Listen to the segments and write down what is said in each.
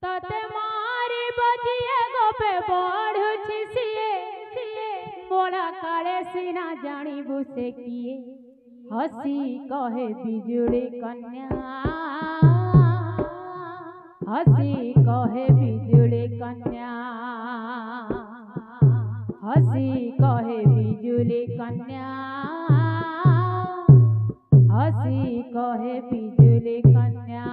तते मारी बजिए गोपे बढ़ुछि सिए मोरा काले सीना जानिबु से किए हसी कहे बिजुड़ी कन्या हसी कहे बिजुड़ी कन्या हसी कहे बिजुली कन्या हसी कहे बिजुली कन्या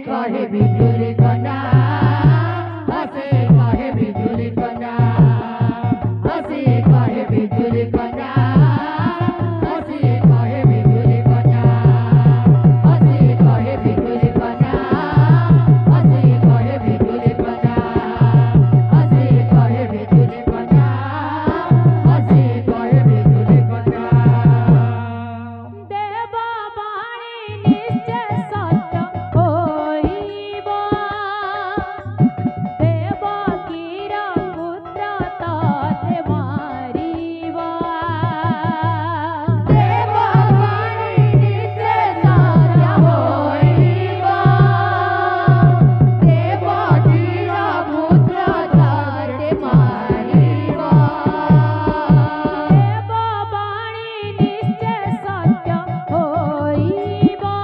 कहे बिजुली कन्या हसी कहे बिजुली कन्या हसी कहे बिजुली कन्या हसी कहे बिजुली कन्या हसी कहे बिजुली कन्या हसी कहे बिजुली कन्या हसी कहे बिजुली कन्या हसी कहे बिजुली कन्या देवा वाणी निश्चय सत्य होइबा देवकीर पुत्र तते मारिबा देवा वाणी निश्चय सत्य होइबा देवकीर पुत्र तते मारिबा देवा वाणी निश्चय सत्य होइबा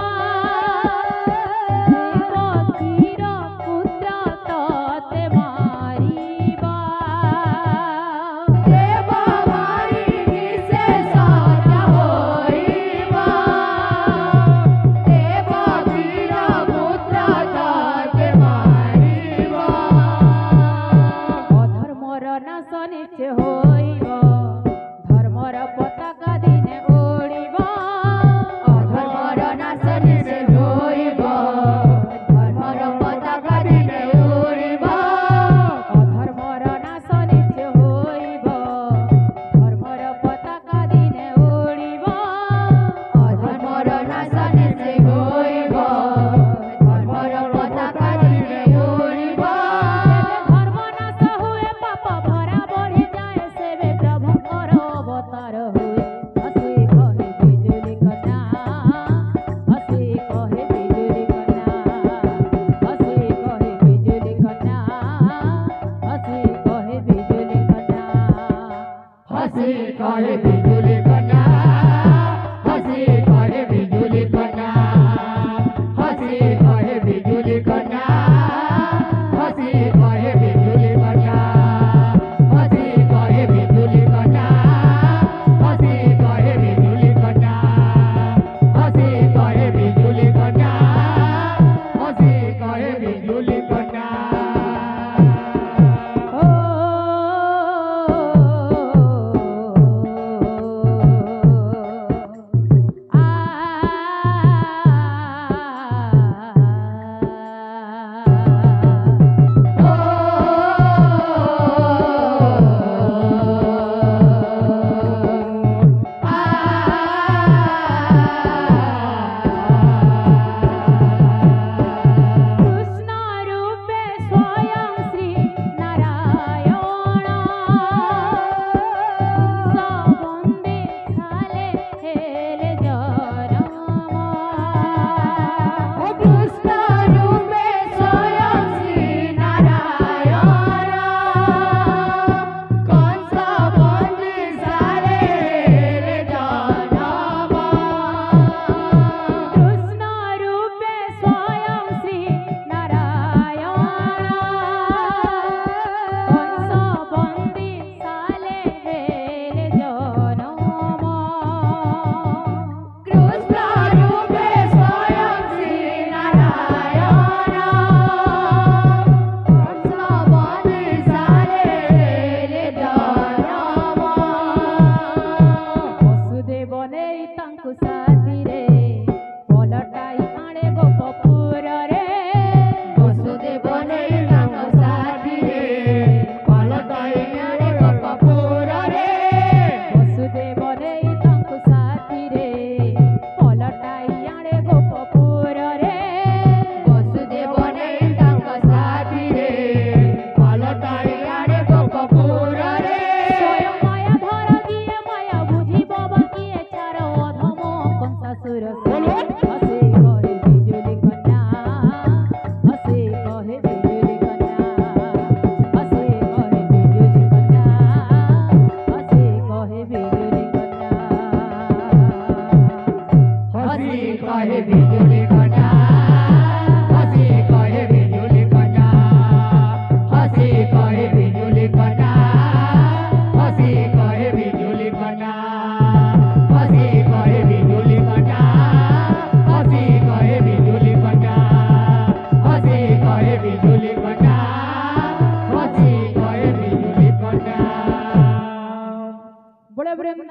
देवकीर पुत्र तते मारिबा देवा वाणी निश्चय सत्य होइबा देवकीर पुत्र तते मारिबा अधर्मर नाश निश्चय होइब धर्मर पताका दिने उड़िब अधर्मर नाश निश्चय होइब धर्मर पताका दिने उड़िब अधर्मर नाश निश्चय होइब धर्मर पताका दिने उड़िब अधर्मर नाश निश्चय होइब धर्मर पताका दिने उड़िब धर्म नाश हुए पाप भरा बढ़ी जाए सेवे प्रभुଙ୍କର अवतार हुए हसी कहे बिजुली कन्या हसी कहे बिजुली कन्या हसी कहे बिजुली कन्या हसी कहे बिजुली कन्या हसी कहे बिजुली कन्या